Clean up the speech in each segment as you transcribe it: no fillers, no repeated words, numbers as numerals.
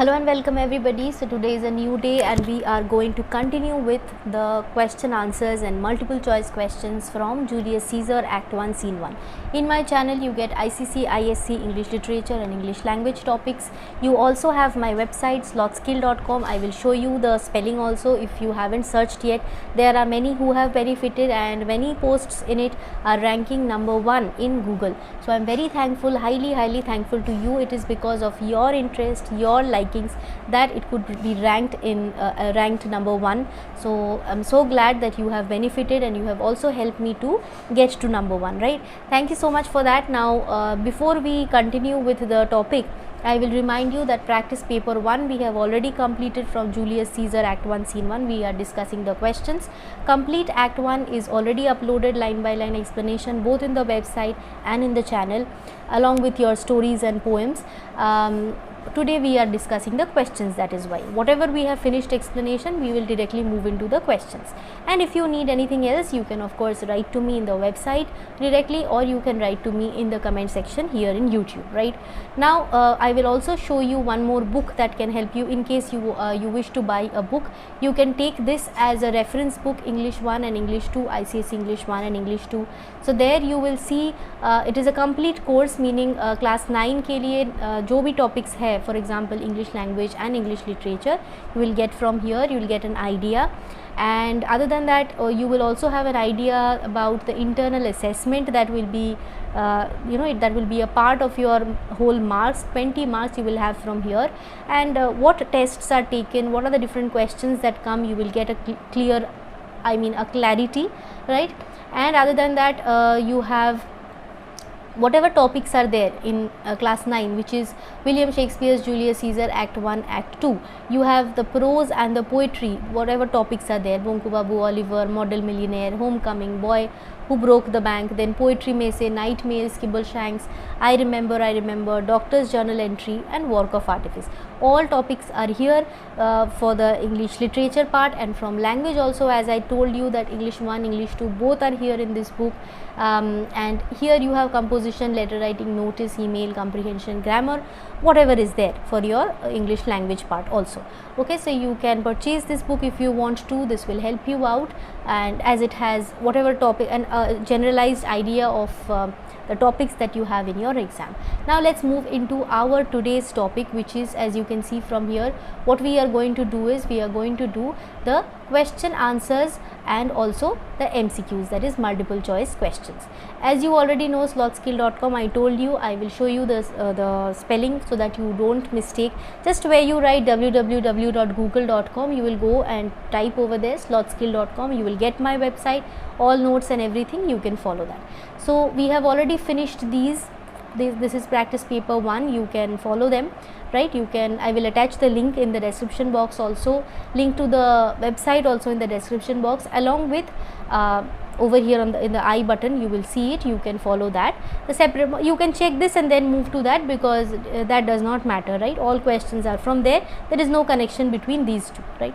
Hello and welcome everybody. So today is a new day and we are going to continue with the question answers and multiple choice questions from Julius Caesar Act 1 Scene 1. In my channel you get ICSE, ISC, English literature and English language topics. You also have my website slotskill.com. I will show you the spelling also if you haven't searched yet. There are many who have benefited and many posts in it are ranking number 1 in Google. So I am very thankful, highly thankful to you. It is because of your interest, your likings that it could be ranked in ranked number 1. So I'm so glad that you have benefited and you have also helped me to get to number 1, right? Thank you so much for that. Now before we continue with the topic, I will remind you that practice paper 1 we have already completed from Julius Caesar Act 1 Scene 1. We are discussing the questions. Complete Act 1 is already uploaded, line by line explanation both in the website and in the channel along with your stories and poems. Today we are discussing the questions, that is why whatever we have finished explanation we will directly move into the questions. And if you need anything else you can of course write to me in the website directly or you can write to me in the comment section here in YouTube, right? Now I will also show you one more book that can help you in case you you wish to buy a book. You can take this as a reference book, English 1 and English 2, ICSE English 1 and English 2. So there you will see it is a complete course, meaning class 9 के लिए जो भी topics है, for example English language and English literature, you will get from here. You will get an idea, and other than that you will also have an idea about the internal assessment that will be that will be a part of your whole marks. 20 marks you will have from here, and what tests are taken, what are the different questions that come, you will get a clear, I mean a clarity, right? And other than that you have whatever topics are there in class 9, which is William Shakespeare's Julius Caesar Act 1, Act 2. You have the prose and the poetry, whatever topics are there, Bonku Babu, Oliver, Model Millionaire, Homecoming, Boy Who Broke the Bank. Then poetry may say Night Mail, Skibbleshanks, I Remember, Doctor's Journal Entry and Work of Artifice. All topics are here for the English literature part, and from language also, as I told you that English 1, English 2 both are here in this book. And here you have composition, letter writing, notice, email, comprehension, grammar, whatever is there for your English language part also. Okay, so you can purchase this book if you want to. This will help you out, and as it has whatever topic and generalized idea of the topics that you have in your exam. Now let's move into our today's topic, which is, as you can see from here, what we are going to do is we are going to do the question answers and also the MCQs, that is multiple choice questions. As you already know, slotskill.com, I told you I will show you the spelling so that you don't mistake. Just where you write www.google.com, you will go and type over there slotskill.com, you will get my website, all notes and everything, you can follow that. So we have already finished these. This is practice paper 1, you can follow them, right? You can, I will attach the link in the description box also, link to the website also in the description box, along with over here on in the I button you will see it. You can follow that. The separate, you can check this and then move to that, because that does not matter, right? All questions are from there. There is no connection between these two, right?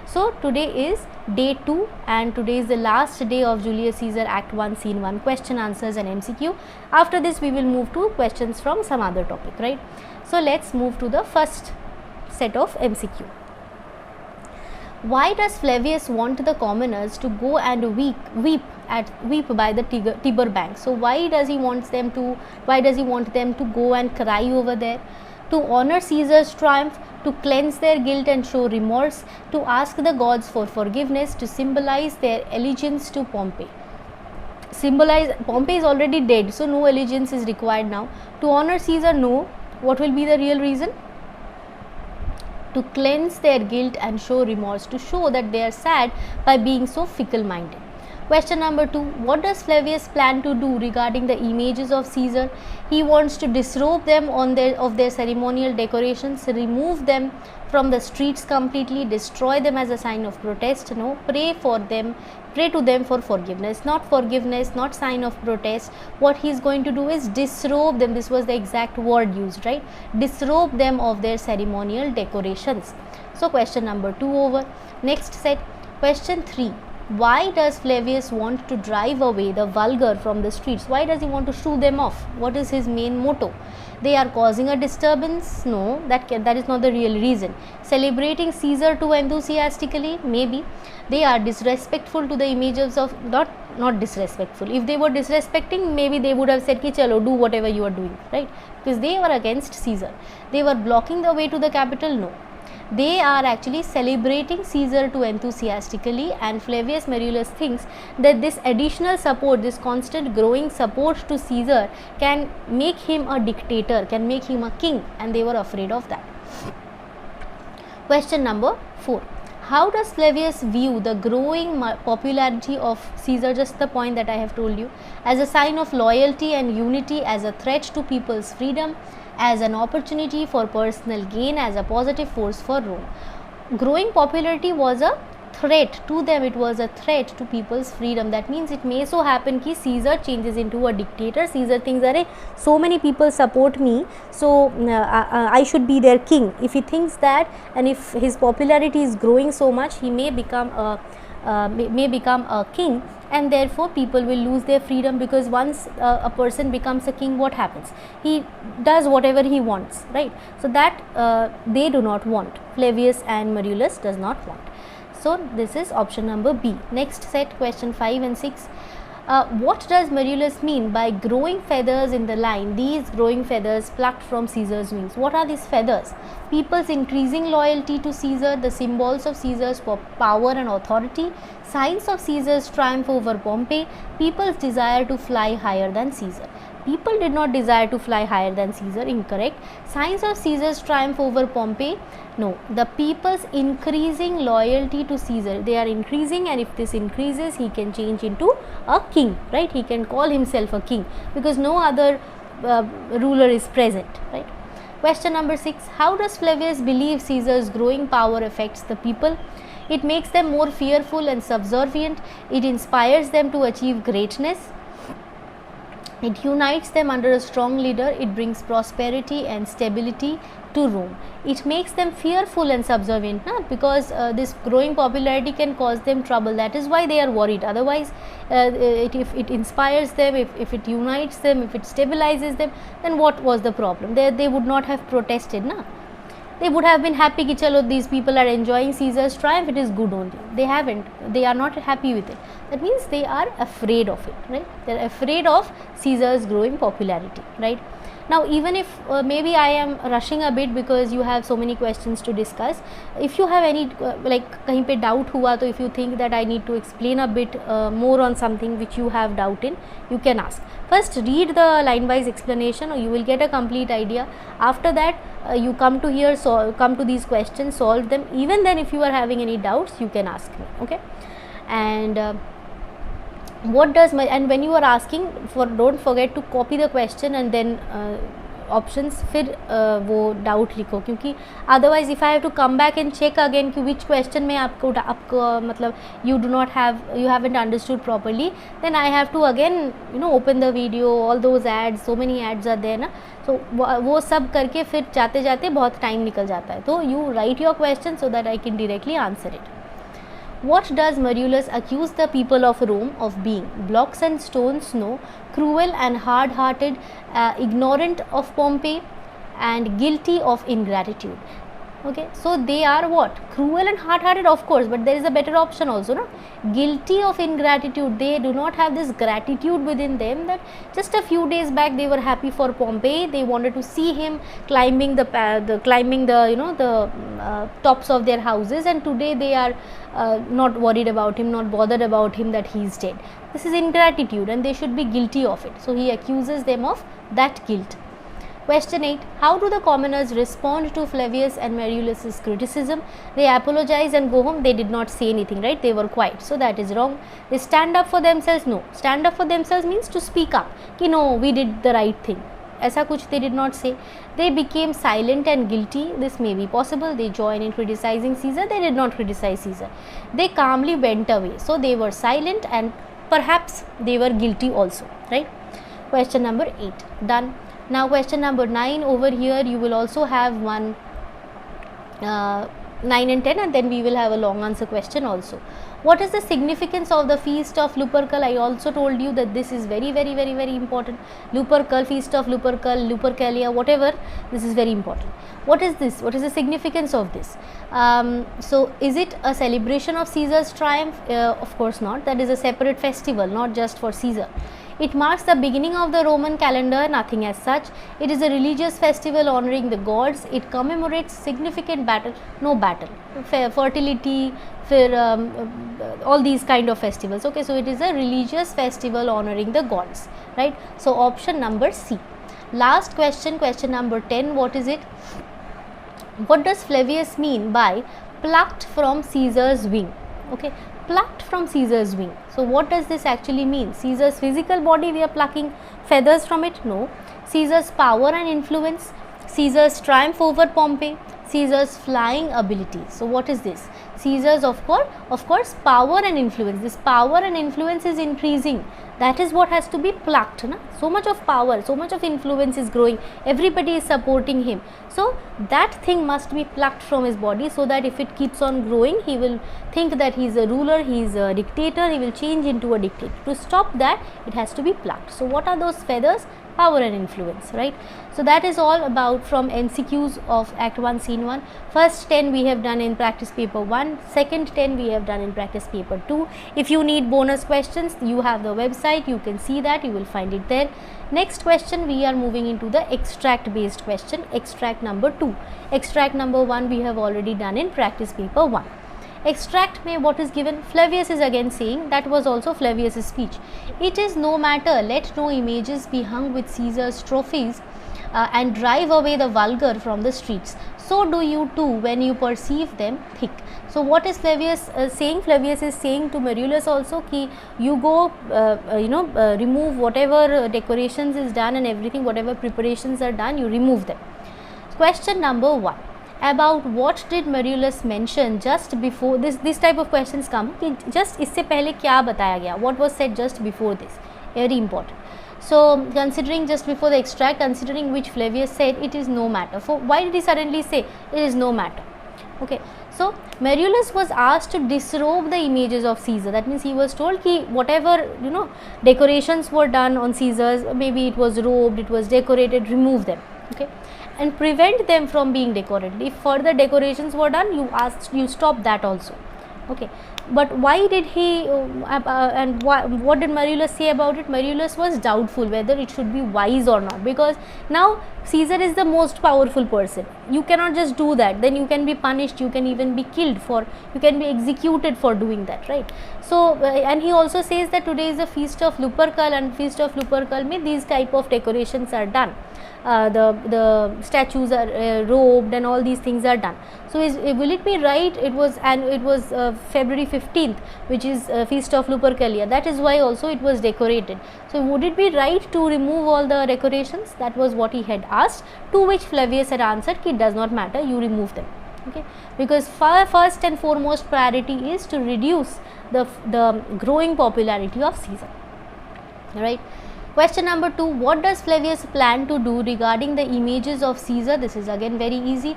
So today is day 2 and today is the last day of Julius Caesar Act 1 Scene 1 question answers and MCQ. After this we will move to questions from some other topic, right? So let's move to the first set of MCQ. Why does Flavius want the commoners to go and weep by the Tiber bank? So why does he want them to go and cry over there? To honor Caesar's triumph, to cleanse their guilt and show remorse, to ask the gods for forgiveness, to symbolize their allegiance to Pompey. Pompey is already dead, so no allegiance is required now. To honor Caesar, no. What will be the real reason? To cleanse their guilt and show remorse, to show that they are sad by being so fickle-minded. Question number 2. What does Flavius plan to do regarding the images of Caesar? He wants to disrobe them of their ceremonial decorations, remove them from the streets completely, destroy them as a sign of protest. No, pray to them for forgiveness, not sign of protest. What he is going to do is disrobe them. This was the exact word used, right? Disrobe them of their ceremonial decorations. So question number 2 over. Next set, question 3. Why does Flavius want to drive away the vulgar from the streets? Why does he want to shoo them off? What is his main motto? They are causing a disturbance? No, that is not the real reason. Celebrating Caesar too enthusiastically? Maybe. They are disrespectful to the images of, not disrespectful. If they were disrespecting, maybe they would have said ki chalo, do whatever you are doing, right? Because they were against Caesar. They were blocking the way to the capital? No. They are actually celebrating Caesar too enthusiastically, and Flavius Marullus thinks that this additional support, this constant growing support to Caesar can make him a dictator, can make him a king, and they were afraid of that. Question number 4. How does Flavius view the growing popularity of Caesar, just the point that I have told you, as a sign of loyalty and unity, as a threat to people's freedom, as an opportunity for personal gain, as a positive force for Rome? Growing popularity was a threat to them, it was a threat to people's freedom. That means it may so happen ki Caesar changes into a dictator. Caesar thinks, arey, so many people support me, so I should be their king. If he thinks that, and if his popularity is growing so much, he may become a king, and therefore people will lose their freedom, because once a person becomes a king, what happens? He does whatever he wants, right? So that they do not want. Flavius and Marullus does not want. So this is option number B. Next set, question 5 and 6. What does Marullus mean by growing feathers in the line? These growing feathers plucked from Caesar's wings. What are these feathers? People's increasing loyalty to Caesar, the symbols of Caesar's power and authority, signs of Caesar's triumph over Pompey, people's desire to fly higher than Caesar. People did not desire to fly higher than Caesar, incorrect. Signs of Caesar's triumph over Pompey, no. The people's increasing loyalty to Caesar, they are increasing, and if this increases, he can change into a king, right? He can call himself a king, because no other ruler is present, right? Question number 6. How does Flavius believe Caesar's growing power affects the people? It makes them more fearful and subservient. It inspires them to achieve greatness. It unites them under a strong leader. It brings prosperity and stability to Rome. It makes them fearful and subservient, because this growing popularity can cause them trouble. That is why they are worried. Otherwise, if it inspires them, if it unites them, if it stabilizes them, then what was the problem? They would not have protested, They would have been happy ki chalo, these people are enjoying Caesar's triumph, it is good only. They haven't. They are not happy with it. That means they are afraid of it, right? They are afraid of Caesar's growing popularity, right? Now, even if maybe I am rushing a bit because you have so many questions to discuss, if you have any like kahin pe doubt hua, to if you think that I need to explain a bit more on something which you have doubt in, you can ask. First, read the line wise explanation, or you will get a complete idea. After that, you come to here, come to these questions, solve them. Even then, if you are having any doubts, you can ask me, okay? And what does and when you are asking, don't forget to copy the question and then options, फिर वो doubt लिखो, क्योंकि otherwise if I have to come back and check again कि which question में आपको मतलब you haven't understood properly, then I have to again open the video, all those ads, so many ads are there ना, so वो सब करके फिर जाते जाते बहुत time निकल जाता है. तो you write your question so that I can directly answer it. What does Marullus accuse the people of Rome of being? Blocks and stones? No. Cruel and hard-hearted, ignorant of Pompey, and guilty of ingratitude. Okay, so they are what? Cruel and hard-hearted, of course, but there is a better option also, no? Guilty of ingratitude. They do not have this gratitude within them, that just a few days back they were happy for Pompey. They wanted to see him climbing the tops of their houses, and today they are not worried about him, not bothered about him, that he is dead. This is ingratitude, and they should be guilty of it. So he accuses them of that guilt. Question 8. How do the commoners respond to Flavius and Marullus's criticism? They apologize and go home. They did not say anything, right? They were quiet. So that is wrong. They stand up for themselves? No. Stand up for themselves means to speak up. Ki no, we did the right thing. ऐसा कुछ they did not say. They became silent and guilty. This may be possible. They join in criticizing Caesar. They did not criticize Caesar. They calmly went away. So they were silent, and perhaps they were guilty also, right? Question number 8. Done. Now question number 9. Over here you will also have one 9 and 10, and then we will have a long answer question also. What is the significance of the feast of Lupercal? I also told you that this is very important. Lupercal, feast of Lupercal, Lupercalia, whatever, this is very important. What is this? What is the significance of this? So is it a celebration of Caesar's triumph? Of course not. That is a separate festival, not just for Caesar. It marks the beginning of the Roman calendar, nothing as such. It is a religious festival honoring the gods. It commemorates significant battle, no battle, fertility, all these kind of festivals. Okay, so it is a religious festival honoring the gods, right? So option number C. Last question, question number 10. What is it? What does Flavius mean by plucked from Caesar's wing? Okay, plucked from Caesar's wing. So what does this actually mean? Caesar's physical body, we are plucking feathers from it? No. Caesar's power and influence, Caesar's triumph over Pompey, Caesar's flying ability. So what is this? Caesar's of course power and influence. This power and influence is increasing. That is what has to be plucked. Na? So much of power, so much of influence is growing. Everybody is supporting him. So that thing must be plucked from his body, so that if it keeps on growing, he will think that he is a ruler, he is a dictator, he will change into a dictator. To stop that, it has to be plucked. So what are those feathers? Power and influence, right? So that is all about from MCQs of Act 1 Scene 1. First 10 we have done in practice paper 1, second 10 we have done in practice paper 2. If you need bonus questions, you have the website, you can see that, you will find it there. Next question, we are moving into the extract based question, extract number 2. Extract number 1 we have already done in practice paper 1. Extract में what is given? Flavius is again saying, that was also Flavius' speech. It is no matter, let no images be hung with Caesar's trophies and drive away the vulgar from the streets. So do you too when you perceive them thick. So what is Flavius saying? Flavius is saying to Marullus also कि you go remove whatever decorations is done and everything, whatever preparations are done, you remove them. Question number 1. About what did Marullus mention just before this type of questions come कि just इससे पहले क्या बताया गया, what was said just before this, very important. So considering just before the extract, considering which Flavius said it is no matter. For why did he suddenly say it is no matter? Okay, so Marullus was asked to disrobe the images of Caesar. That means he was told कि whatever decorations were done on Caesar's, maybe it was robed, it was decorated, remove them. Okay, and prevent them from being decorated. If further decorations were done, you stop that also. Okay, but why did he what did Marullus say about it? Marullus was doubtful whether it should be wise or not, because now Caesar is the most powerful person. You cannot just do that, then you can be punished, you can even be killed you can be executed for doing that, right? So and he also says that today is the feast of Lupercal, and feast of Lupercal mein these type of decorations are done. The statues are robed and all these things are done. So will it be right? It was February 15th, which is feast of Lupercalia. That is why also it was decorated. So would it be right to remove all the decorations? That was what he had asked, to which Flavius had answered it does not matter, you remove them. Okay, because first and foremost priority is to reduce the growing popularity of Caesar, right? Question number 2. What does Flavius plan to do regarding the images of Caesar? This is again very easy.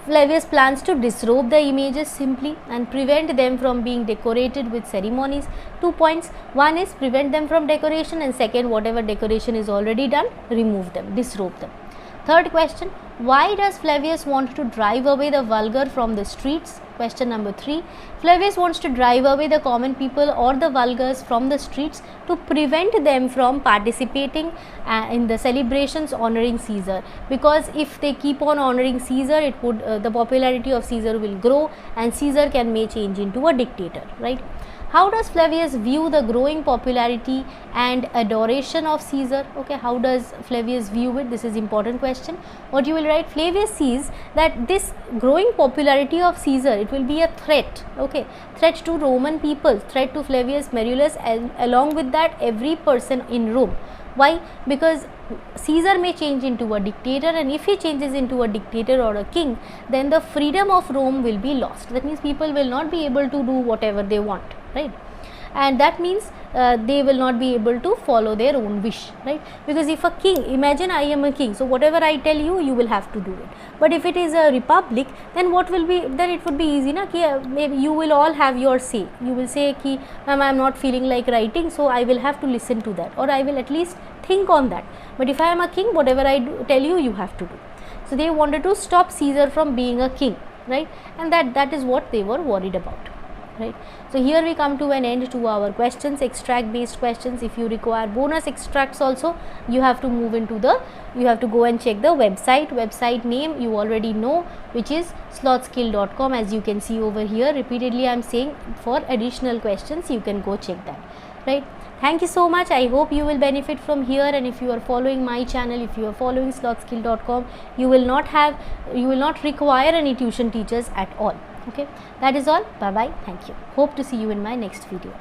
Flavius plans to disrobe the images simply and prevent them from being decorated with ceremonies. 2 points. One is prevent them from decoration, and second, whatever decoration is already done, remove them, disrobe them. Third question. Why does Flavius want to drive away the vulgar from the streets? Question number 3. Flavius wants to drive away the common people or the vulgars from the streets to prevent them from participating in the celebrations honoring Caesar, because if they keep on honoring Caesar, it would the popularity of Caesar will grow and Caesar may change into a dictator, right? How does Flavius view the growing popularity and adoration of Caesar? Okay, how does Flavius view it? This is important question. What you will write? Flavius sees that this growing popularity of Caesar, it will be a threat. Okay, threat to Roman people, threat to Flavius Marullus, and along with that every person in Rome. Why? Because Caesar may change into a dictator, and if he changes into a dictator or a king, then the freedom of Rome will be lost. That means people will not be able to do whatever they want, right? and that means they will not be able to follow their own wish, right? Because if a king, imagine I am a king, so whatever I tell you, you will have to do it. But if it is a republic, then what will be, then it would be easy na, ki maybe you will all have your say. You will say ki ma'am, I am not feeling like writing, so I will have to listen to that, or I will at least think on that. But if I am a king, whatever I tell you, you have to do. So they wanted to stop Caesar from being a king, right? And that is what they were worried about, right? So here we come to an end to our questions, extract based questions. If you require bonus extracts also, you have to move into the, you have to go and check the website name you already know, which is slothskill.com. as you can see over here, repeatedly I am saying, for additional questions you can go check that, right? Thank you so much. I hope you will benefit from here, and if you are following my channel, if you are following slothskill.com, you will not require any tuition teachers at all. Okay, that is all. Bye bye. Thank you. Hope to see you in my next video.